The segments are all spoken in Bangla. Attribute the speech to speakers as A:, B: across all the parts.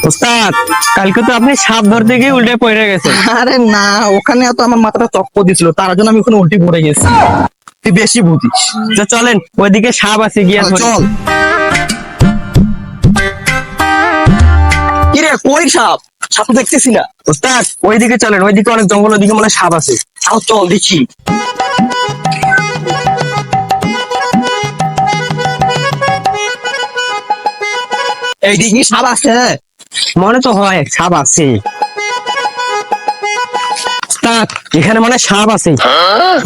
A: ওস্তাদ, কালকে তো আপনি সাপ ধরতে গিয়ে উল্টে পড়ে গেছেন।
B: আরে না, ওখানে তো আমার মাথাটা চক্কর দিছিল, তার জন্য আমি ওখানে উল্টে পড়ে গেছি। তুই বেশি বুঝিস।
A: তো চলেন, ওইদিকে সাপ আছে, গিয়া ধরি।
B: চল। কিরে, কই সাপ? সাপ তো দেখতেছি না।
A: ওস্তাদ, ওইদিকে চলেন, ওইদিকে অনেক জঙ্গল, ওইদিকে মনে হয় সাপ আছে।
B: চল চল দেখি। এইদিকে সাপ আছে?
A: মনে তো হয় সাপ আছে। ওস্তাদ, এখানে মনে হয় সাপ আছে।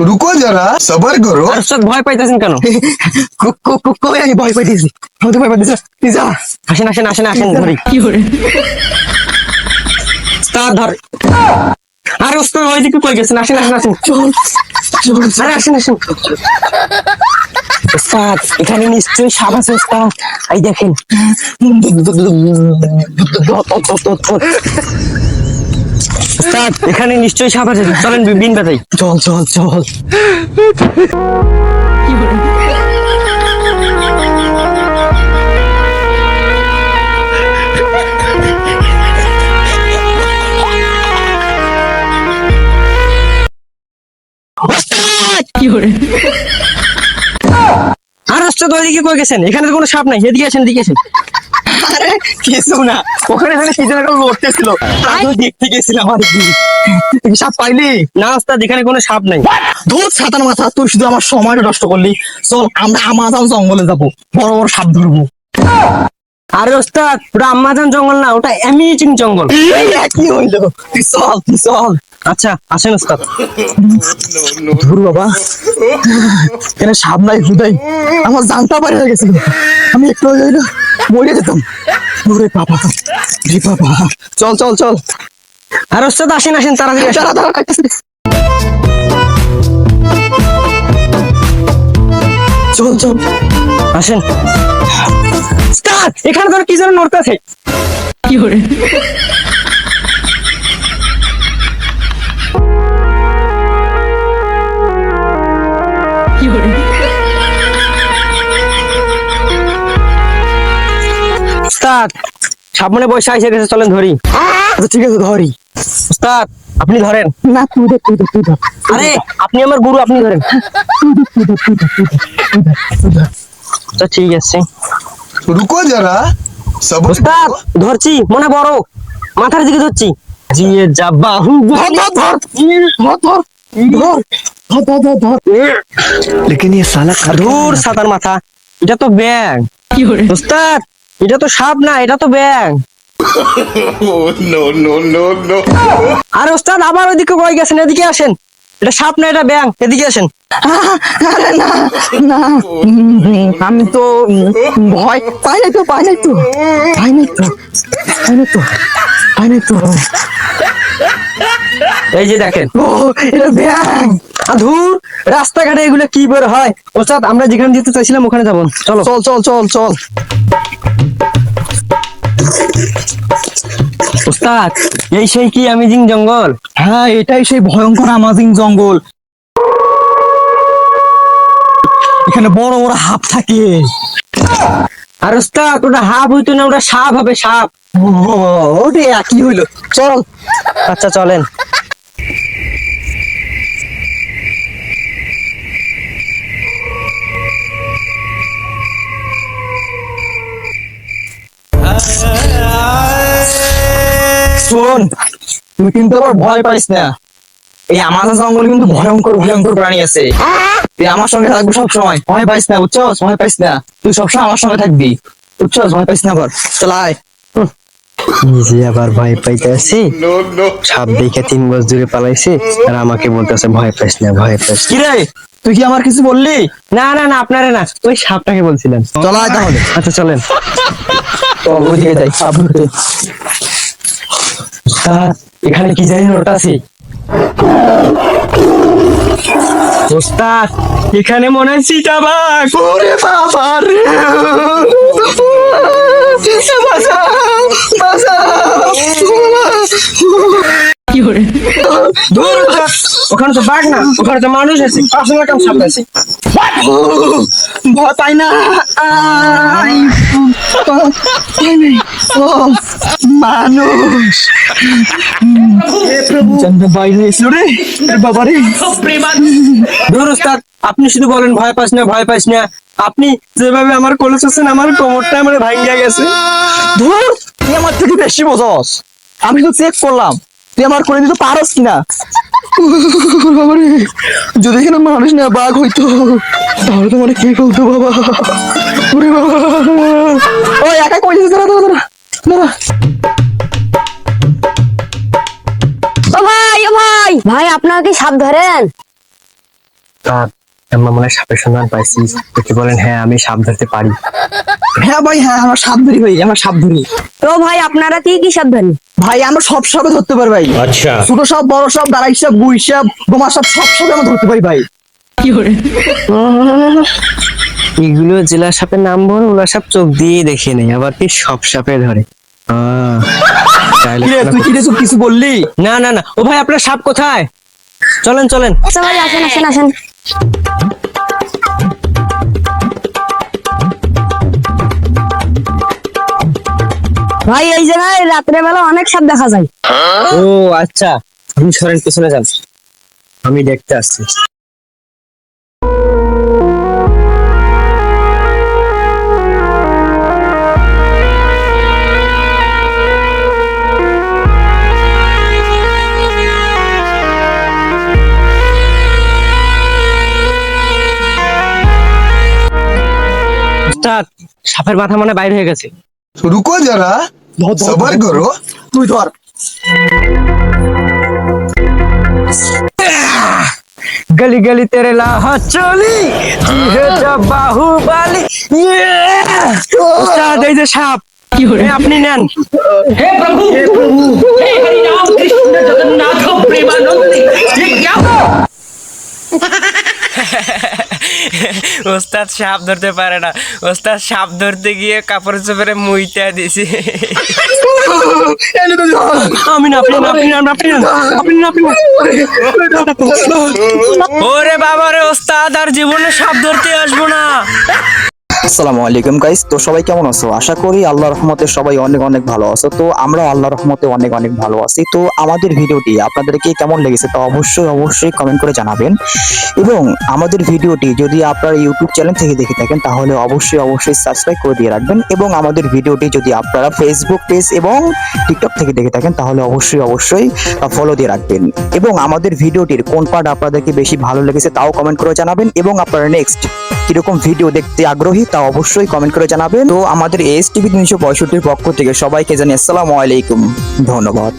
C: रुको जरा सबर करो।
A: আর ওস্তাদ, ভয় পাইতেছেন কেন?
B: কই আমি ভয় পাইতেছি? আমি তো ভয় পাইতেছি। তুই যা।
A: আসেন আসেন আসেন আসেন, ধরি। ওস্তাদ, ধর। আরে ওস্তাদ, ওইদিকে কই গেছেন? আসেন আসেন আসেন।
B: চল চল।
A: আরে আসেন আসেন। ওস্তাদ, এখানে নিশ্চয়ই সাপ আছে ওস্তাদ। এই দেখেন। ওস্তাদ, এখানে নিশ্চয়ই সাপ আছে, চলেন বিন বাজাই।
B: চল চল চল।
A: আর ওস্তাদ, ওইদিকে কই গেছেন? এখানে তো কোনো সাপ নাই, এদিকে আসেন, এদিকে আসেন।
B: আরে কিছু না, ওখানে কি যেন একটা লড়তেছিল, আমি দেখতে গেছিলাম আর কি। তুই কি সাপ পাইলি?
A: না ওস্তাদ, এখানে কোনো সাপ নাই।
B: ধুর ছাতার মাথা, তুই শুধু আমার সময়টা নষ্ট করলি। চল, আমরা আমাজন জঙ্গলে যাবো, বড় বড় সাপ ধরবো।
A: আরে ওস্তাদ, ওটা আম্মাজান জঙ্গল না, ওটা অ্যামেজিং জঙ্গল।
B: এই একই হইলো। তুই চল, তুই চল।
A: আচ্ছা আসেন ওস্তাদ।
B: ধুর বাবা, এখানে সাপ নাই হুদাই, আমার জানটা বাইরে হয়ে গেছিল। আমি একটু হইলো মরে যেতাম। ওরে বাবা, রে বাবা। চল চল চল।
A: আর ওস্তাদ, আসেন আসেন, তাড়াতাড়ি আসেন।
B: দাঁড়া দাঁড়া, চল চল।
A: আসেন। ওস্তাদ, এখানে তো কি যেন নড়তেছে। ওস্তাদ, সামনে বসে এসে গেছে, চলেন ধরি।
B: আচ্ছা ঠিক আছে, ধরি।
A: ওস্তাদ, আপনি ধরেন।
B: না তুই ধর, তুই ধর, তুই ধর।
A: আরে আপনি আমার গুরু, আপনি ধরেন। আচ্ছা ঠিক আছে।
C: रुको जरा सबर
A: ওস্তাদ, ধরছি, মনে বড়, মাথার দিকে ধরছি। জিয়ে যা বাহু,
B: ধর ধর ধর ধর ধর ধর ধর ধর ধর।
C: लेकिन ये साला
A: ধুর সাতার মাথা, এটা তো ব্যাং। ওস্তাদ, এটা তো সাপ না, এটা তো ব্যাং।
C: नो नो नो नो
A: আর ওস্তাদ, আবার ওইদিকে কই গেছেন? এদিকে আসেন। এটা সাপ না, এটা ব্যাং, এদিকে আসেন।
B: আরে না না, আমি তো ভয় পাই নাই তো, পাই নাই তো, পাই নাই তো, পাই নাই তো, পাই নাই তো।
A: এই যে দেখেন।
B: ও, এটা ব্যাং।
A: ধুর, রাস্তাঘাটে এগুলো কি বের হয়? ওস্তাদ, আমরা যেখানে যেতে চাইছিলাম ওখানে যাবো, চলো।
B: চল চল চল চল।
A: ওস্তাদ, এই সেই কি অ্যামেজিং জঙ্গল?
B: হ্যাঁ, এটাই সেই ভয়ঙ্কর আমাজিং জঙ্গল। এখানে বড় বড় হাঁপ থাকে।
A: আর ওস্তাদ, ওটা হাফ হইতো না, ওটা সাপ হবে, সাপ।
B: ওটা একই হইলো। চল।
A: আচ্ছা চলেন।
B: শোন, তুই কিন্তু আবার ভয় পাইস না। এই আমাজন জঙ্গলে কিন্তু ভয়ঙ্কর ভয়ঙ্কর প্রাণী আছে। তুই আমার সঙ্গে থাকবি সব সময়, ভয় পাইস না, বুঝছস? ভয় পাইস না, তুই সবসময় আমার সঙ্গে থাকবি, বুঝছস? ভয় পাইস না আবার। চল আয়।
A: নিজে আবার ভয় পাইতেছি,
C: नो नो
A: সাপ দেখে 3 গজ দূরে পালাইছে, আর আমাকে বলতেছে ভয় পাইস না, ভয় পাইস না।
B: কি রে, তুই কি আমার কিছু বললি?
A: না না না, আপনারে না, ওই সাপটাকে বলছিলেন।
B: চল আয় তাহলে।
A: আচ্ছা চলেন।
B: চল ওইদিকে যাই, সাপ ধরতে।
A: ওস্তাদ, এখানে কি জানি নড়তাছে। ওস্তাদ, এখানে মনে হয় চিতাবাঘ।
B: ওরে বাবা রে, বাঁচাও, বাঁচাও।
A: ধুর, ওখানে তো বাঘ না, ওখানে তো মানুষ আছে, আসলে কেমন সাপ আছে।
B: ভয় পাই না ও মানুষ জানতে বাইরে এসলো রে বাবা রে।
A: ধুর ওস্তাদ, আপনি শুধু বলেন ভয় পাস না ভয় পাস না, আপনি যেভাবে আমার কোলে চলছেন আমার কোমরটা আমার ভাঙ্গা গেছে।
B: ধুর, তুই আমার থেকে বেশি বোঝস। আমি তো চেক করলাম তুই আমার করে দিতে পারস কিনা। বাবারে, যদি এখানে মানুষ না বাঘ হইতো তাহলে তো মানে কে বলতো বাবা। ওরে বাবা, ওই একা কই দিছিস? দাঁড়া দাঁড়া দাঁড়া।
D: ও ভাই, ও ভাই, ভাই আপনারা কি সাপ ধরেন?
A: আমার মনে হয় সাপের সন্ধান পাইছিস, তো কি বলেন? হ্যাঁ আমি সাপ ধরতে পারি।
B: হ্যাঁ ভাই, হ্যাঁ আমার সাপ ধরি ভাই, আমার সাপ ধরি
D: তো ভাই আপনারা কি কি সাপ ধরেন?
B: ভাই। আমরা সব সাপে ধরতে পারি ভাই। আচ্ছা, ছোট সাপ, বড় সাপ, দাঁড়াই সাপ, গুই সাপ, বোমা সাপ, সব সাপে আমরা ধরতে পারি ভাই।
A: এগুলো জেলা সাপের নাম বল, ওলা সাপ চোখ দিয়ে দেখে নেই, আবার কি সব সাপে ধরে।
B: কি রে, তুই কি রে, সব কিছু বললি?
A: না না না, ও ভাই আপনার সাপ কোথায়? চলেন চলেন।
D: আচ্ছা ভাই, আসেন আসেন আসেন। ভাই এই জায়গায় রাত্রে বেলা অনেক সাপ দেখা যায়।
A: ও আচ্ছা, আপনি সরেন, পিছনে যান, আমি দেখতে আসছি। ওস্তাদ, সাপের মাথা মানে বাইরে হয়ে গেছে।
C: रुको जरा सबर करो।
B: তুই ধর।
A: गली गली तेरे लाहा चली तू है जब बाहुबली। ওস্তাদ এই যে সাপ, এই আপনি নেন।
E: हे प्रभु हे हरि राम कृष्ण जगन्नाथ प्रेमानंद ये क्या
A: ওস্তাদ সাপ ধরতে পারে না, ওস্তাদ সাপ ধরতে গিয়ে কাপড় চোপড়ে মুইটা দিছে। আমি না, আপনি না, আপনি না, আপনি না, আপনি না, আপনি না। ওরে বাবা রে, ওস্তাদ আর জীবনে সাপ ধরতে আসবো না।
B: আসসালামু আলাইকুম গাইস, তো সবাই কেমন আছো? আশা করি আল্লাহর রহমতে সবাই অনেক অনেক ভালো আছো। তো আমরা আল্লাহর রহমতে অনেক অনেক ভালো আছি। তো আমাদের ভিডিওটি আপনাদেরকে কেমন লেগেছে তা অবশ্যই অবশ্যই কমেন্ট করে জানাবেন। এবং আমাদের ভিডিওটি যদি আপনারা ইউটিউব চ্যানেল থেকে দেখে থাকেন তাহলে অবশ্যই অবশ্যই সাবস্ক্রাইব করে দিয়ে রাখবেন। এবং আমাদের ভিডিওটি যদি আপনারা ফেসবুক পেজ এবং টিকটক থেকে দেখে থাকেন তাহলে অবশ্যই অবশ্যই ফলো দিয়ে রাখবেন। এবং আমাদের ভিডিওটির কোন পার্ট আপনাদেরকে বেশি ভালো লেগেছে তাও কমেন্ট করে জানাবেন। এবং আপনারা নেক্সট কিরকম ভিডিও দেখতে আগ্রহী তা অবশ্যই কমেন্ট করে জানাবেন। তো আমাদের এস টিভি 365 পক্ষ থেকে সবাইকে জানাই আসসালামু আলাইকুম, ধন্যবাদ।